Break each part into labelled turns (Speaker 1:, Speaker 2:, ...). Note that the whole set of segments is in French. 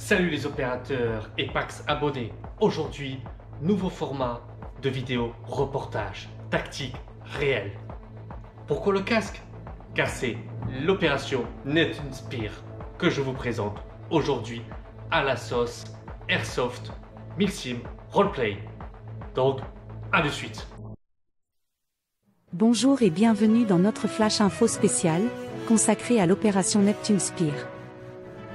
Speaker 1: Salut les opérateurs et Pax abonnés. Aujourd'hui, nouveau format de vidéo reportage, tactique réelle. Pourquoi le casque? Car c'est l'opération Neptune Spear que je vous présente aujourd'hui à la sauce Airsoft Milsim Roleplay. Donc, à de suite.
Speaker 2: Bonjour et bienvenue dans notre flash info spécial, consacré à l'opération Neptune Spear.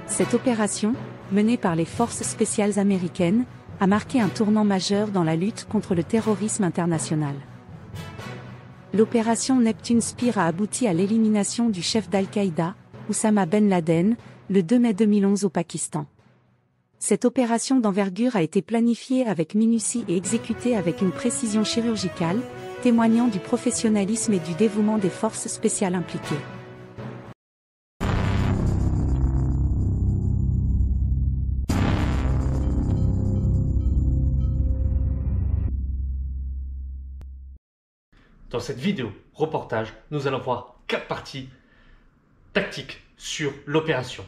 Speaker 2: Cette opération, menée par les forces spéciales américaines, a marqué un tournant majeur dans la lutte contre le terrorisme international. L'opération Neptune Spear a abouti à l'élimination du chef d'Al-Qaïda, Oussama Ben Laden, le 2 mai 2011 au Pakistan. Cette opération d'envergure a été planifiée avec minutie et exécutée avec une précision chirurgicale, témoignant du professionnalisme et du dévouement des forces spéciales impliquées.
Speaker 1: Dans cette vidéo reportage, nous allons voir 4 parties tactiques sur l'opération.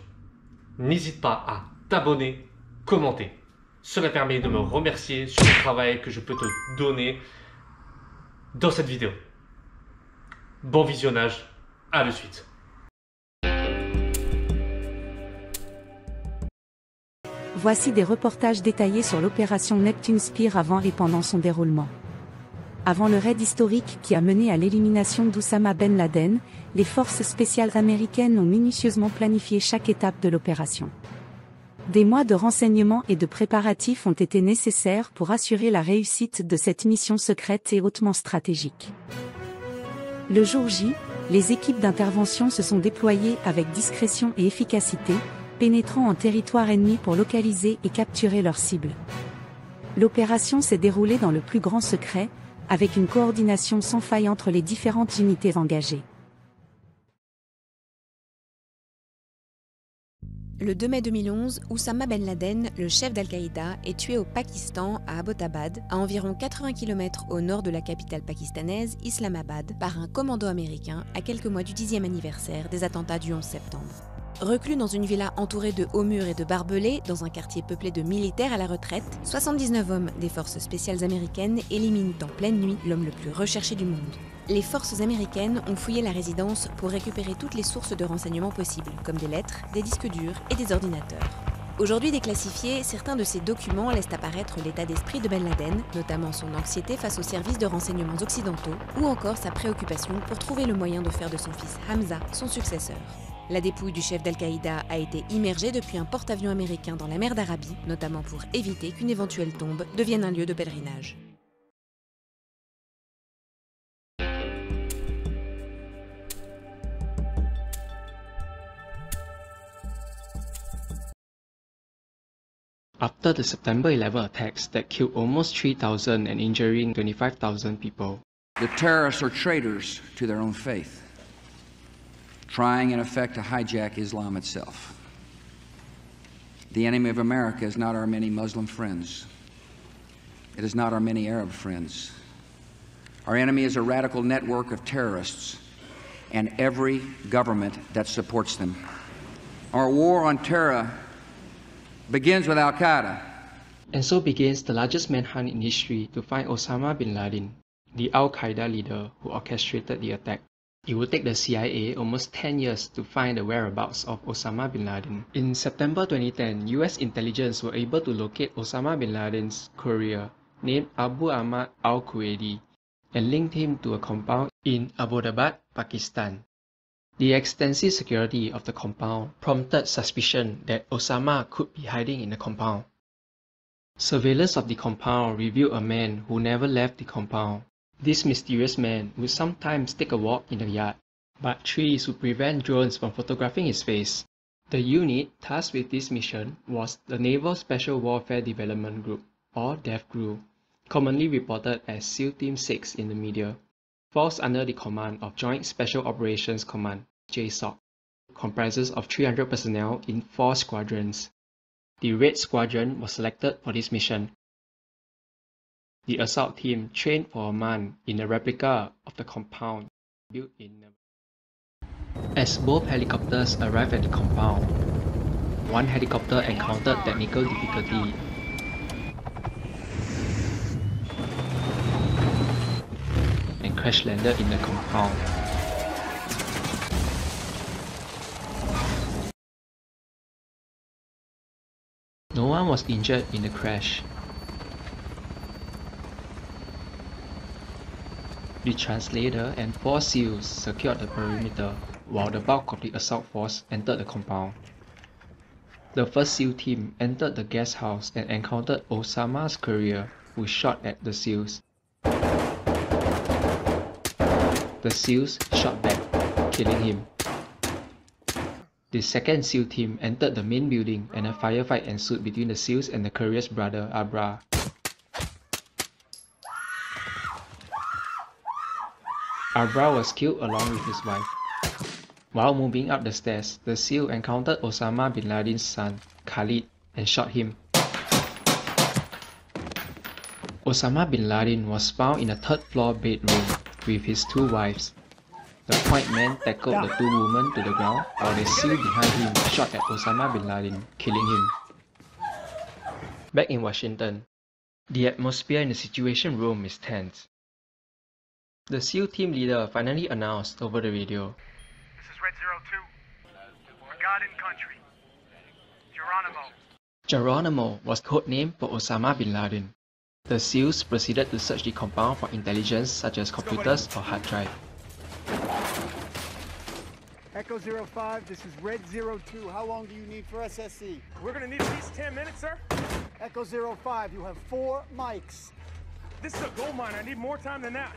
Speaker 1: N'hésite pas à t'abonner, commenter. Cela permet de me remercier sur le travail que je peux te donner dans cette vidéo. Bon visionnage, à de suite.
Speaker 2: Voici des reportages détaillés sur l'opération Neptune Spear avant et pendant son déroulement. Avant le raid historique qui a mené à l'élimination d'Oussama Ben Laden, les forces spéciales américaines ont minutieusement planifié chaque étape de l'opération. Des mois de renseignements et de préparatifs ont été nécessaires pour assurer la réussite de cette mission secrète et hautement stratégique. Le jour J, les équipes d'intervention se sont déployées avec discrétion et efficacité, pénétrant en territoire ennemi pour localiser et capturer leurs cibles. L'opération s'est déroulée dans le plus grand secret, avec une coordination sans faille entre les différentes unités engagées.
Speaker 3: Le 2 mai 2011, Oussama Ben Laden, le chef d'Al-Qaïda, est tué au Pakistan, à Abbottabad, à environ 80 km au nord de la capitale pakistanaise, Islamabad, par un commando américain à quelques mois du 10e anniversaire des attentats du 11 septembre. Reclus dans une villa entourée de hauts murs et de barbelés, dans un quartier peuplé de militaires à la retraite, 79 hommes des forces spéciales américaines éliminent en pleine nuit l'homme le plus recherché du monde. Les forces américaines ont fouillé la résidence pour récupérer toutes les sources de renseignements possibles, comme des lettres, des disques durs et des ordinateurs. Aujourd'hui déclassifiés, certains de ces documents laissent apparaître l'état d'esprit de Ben Laden, notamment son anxiété face aux services de renseignements occidentaux, ou encore sa préoccupation pour trouver le moyen de faire de son fils Hamza son successeur. La dépouille du chef d'Al-Qaïda a été immergée depuis un porte-avions américain dans la mer d'Arabie, notamment pour éviter qu'une éventuelle tombe devienne un lieu de pèlerinage.
Speaker 4: After the September 11 attacks that killed almost 3,000 and injuring 25,000 people,
Speaker 5: The terrorists are traitors to their own faith, trying in effect to hijack Islam itself. The enemy of America is not our many Muslim friends. It is not our many Arab friends. Our enemy is a radical network of terrorists and every government that supports them. Our war on terror begins with Al-Qaeda.
Speaker 4: and so begins the largest manhunt in history to find Osama bin Laden, the Al-Qaeda leader who orchestrated the attack. It would take the CIA almost 10 years to find the whereabouts of Osama bin Laden. In September 2010, US intelligence were able to locate Osama bin Laden's courier named Abu Ahmad al-Kuwaiti and linked him to a compound in Abbottabad, Pakistan. The extensive security of the compound prompted suspicion that Osama could be hiding in the compound. Surveillance of the compound revealed a man who never left the compound. This mysterious man would sometimes take a walk in the yard, but trees would prevent drones from photographing his face. The unit tasked with this mission was the Naval Special Warfare Development Group, or DEVGRU, commonly reported as SEAL Team 6 in the media. Falls under the command of Joint Special Operations Command, JSOC, comprises of 300 personnel in 4 squadrons. The Red Squadron was selected for this mission. The assault team trained for a month in a replica of the compound built in. As both helicopters arrived at the compound, one helicopter encountered technical difficulty. And crash landed in the compound. No one was injured in the crash. The translator and 4 SEALs secured the perimeter while the bulk of the assault force entered the compound. The first SEAL team entered the guest house and encountered Osama's courier, who shot at the SEALs. The SEALs shot back, killing him. The second SEAL team entered the main building and a firefight ensued between the SEALs and the courier's brother, Abra. Abra was killed along with his wife. While moving up the stairs, the SEAL encountered Osama bin Laden's son, Khalid, and shot him. Osama bin Laden was found in a third-floor bedroom with his 2 wives. The point man tackled the 2 women to the ground while the SEAL behind him shot at Osama bin Laden, killing him. Back in Washington, the atmosphere in the Situation Room is tense. The SEAL team leader finally announced over the radio,
Speaker 6: "This is Red 02. We're God in country. Geronimo."
Speaker 4: Geronimo was codenamed for Osama bin Laden. The SEALs proceeded to search the compound for intelligence such as computers or hard drive.
Speaker 7: Echo 05, this is Red 02. How long do you need for SSC?
Speaker 6: We're gonna need at least 10 minutes, sir.
Speaker 7: Echo 05, you have 4 mics.
Speaker 6: This is a gold mine. I need more time than that.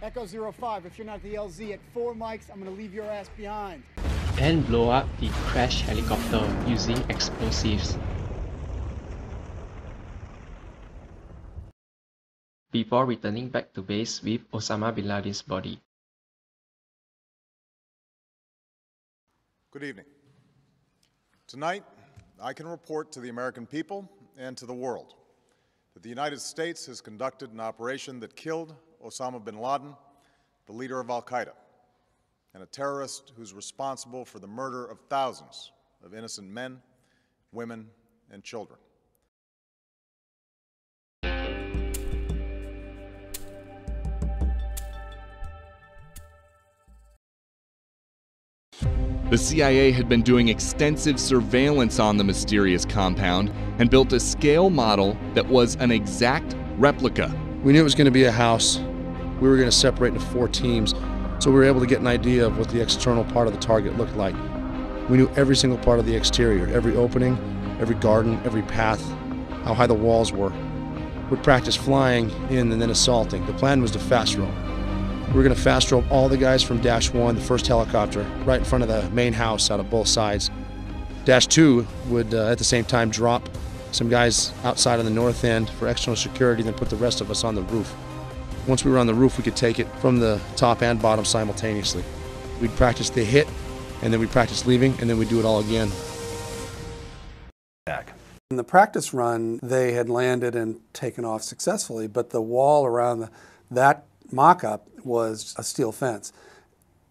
Speaker 7: Echo 05, if you're not at the LZ at 4 mics, I'm gonna leave your ass behind.
Speaker 4: And blow up the crashed helicopter using explosives. Before returning back to base with Osama bin Laden's body.
Speaker 8: Good evening. Tonight, I can report to the American people and to the world that the United States has conducted an operation that killed Osama bin Laden, the leader of Al-Qaeda, and a terrorist who's responsible for the murder of thousands of innocent men, women, and children.
Speaker 9: The CIA had been doing extensive surveillance on the mysterious compound and built a scale model that was an exact replica.
Speaker 10: We knew it was going to be a house. We were going to separate into 4 teams, so we were able to get an idea of what the external part of the target looked like. We knew every single part of the exterior, every opening, every garden, every path, how high the walls were. We'd practice flying in and then assaulting. The plan was to fast roll. We were going to fast roll all the guys from Dash 1, the first helicopter, right in front of the main house out of both sides. Dash 2 would, at the same time, drop some guys outside on the north end for external security, then put the rest of us on the roof. Once we were on the roof, we could take it from the top and bottom simultaneously. We'd practice the hit, and then we'd practice leaving, and then we'd do it all again.
Speaker 11: In the practice run, they had landed and taken off successfully, but the wall around that mock-up was a steel fence.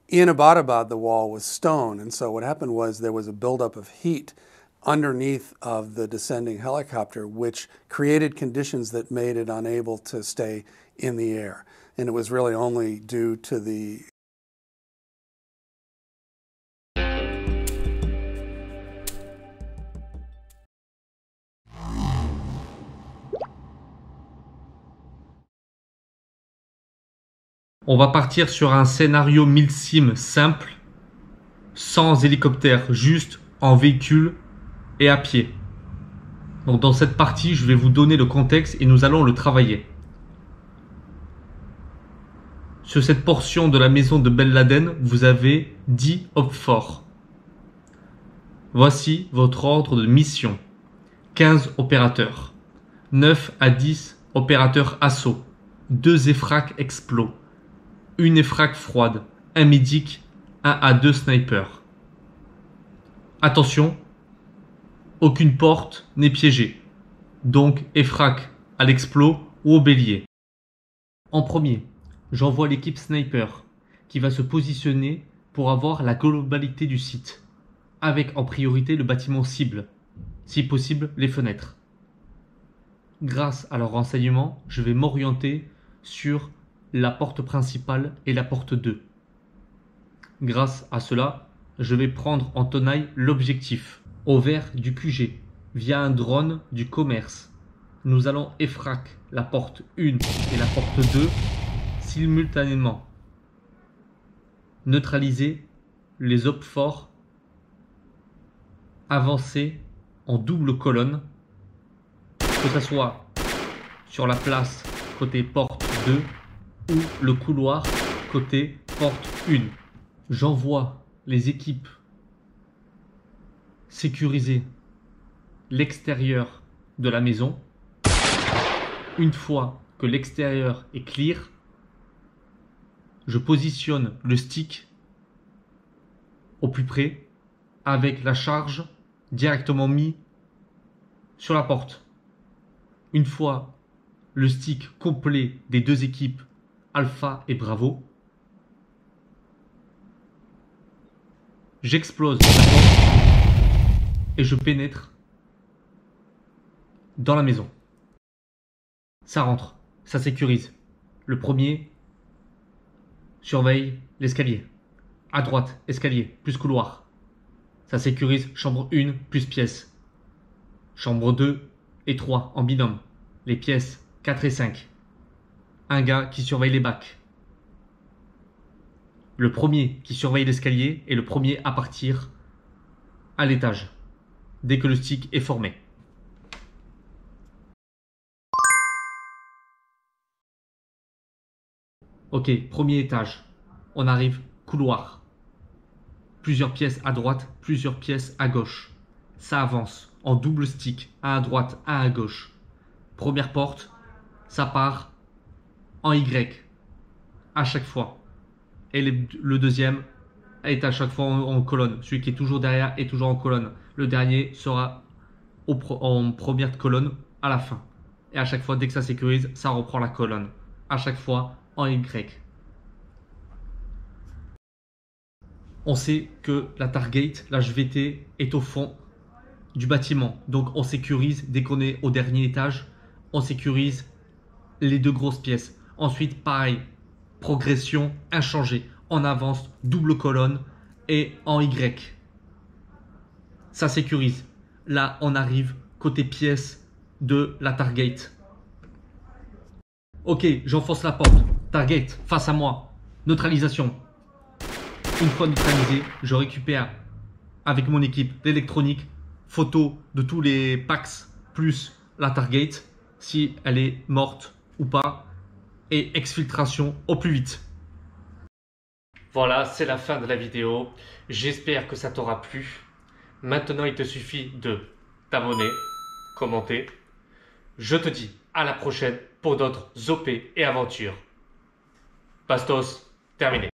Speaker 11: In Abbottabad, the wall was stone, and so what happened was there was a buildup of heat underneath of the descending helicopter, which created conditions that made it unable to stay in the air. And it was really only due to the
Speaker 1: On va partir sur un scénario milsim simple, sans hélicoptère, juste en véhicule et à pied. Donc dans cette partie, je vais vous donner le contexte et nous allons le travailler. Sur cette portion de la maison de Ben Laden, vous avez 10 hommes forts. Voici votre ordre de mission. 15 opérateurs. 9 à 10 opérateurs assaut. 2 effracs explos. 1 effrac froide, 1 médic, 1 à 2 snipers. Attention, aucune porte n'est piégée, donc effrac à l'explos ou au bélier. En premier, j'envoie l'équipe sniper qui va se positionner pour avoir la globalité du site, avec en priorité le bâtiment cible, si possible les fenêtres. Grâce à leurs renseignements, je vais m'orienter sur la porte principale et la porte 2. Grâce à cela, je vais prendre en tenaille l'objectif au vert du QG via un drone du commerce. Nous allons effrac la porte 1 et la porte 2 simultanément. Neutraliser les hommes forts, avancer en double colonne, que ce soit sur la place côté porte 2 ou le couloir côté porte 1. J'envoie les équipes sécuriser l'extérieur de la maison. Une fois que l'extérieur est clear, je positionne le stick au plus près avec la charge directement mis sur la porte. Une fois le stick complet des deux équipes Alpha et Bravo, j'explose la porte et je pénètre dans la maison. Ça rentre, ça sécurise. Le premier surveille l'escalier. À droite, escalier, plus couloir. Ça sécurise chambre 1 plus pièce. Chambre 2 et 3 en binôme. Les pièces 4 et 5. Un gars qui surveille les bacs. Le premier qui surveille l'escalier est le premier à partir à l'étage, dès que le stick est formé. Ok, premier étage. On arrive couloir. Plusieurs pièces à droite, plusieurs pièces à gauche. Ça avance en double stick, un à droite, un à gauche. Première porte, ça part en Y à chaque fois. Et le deuxième est à chaque fois en colonne. Celui qui est toujours derrière est toujours en colonne. Le dernier sera en première colonne à la fin. Et à chaque fois, dès que ça sécurise, ça reprend la colonne. À chaque fois en Y. On sait que la target, la JVT, est au fond du bâtiment. Donc on sécurise, dès qu'on est au dernier étage, on sécurise les deux grosses pièces. Ensuite, pareil, progression inchangée. On avance, double colonne et en Y. Ça sécurise. Là, on arrive côté pièce de la target. Ok, j'enfonce la porte. Target, face à moi. Neutralisation. Une fois neutralisé, je récupère avec mon équipe l'électronique, photo de tous les packs plus la target, si elle est morte ou pas, et exfiltration au plus vite. Voilà, c'est la fin de la vidéo. J'espère que ça t'aura plu. Maintenant, il te suffit de t'abonner, commenter. Je te dis à la prochaine pour d'autres OP et aventures. Bastos, terminé.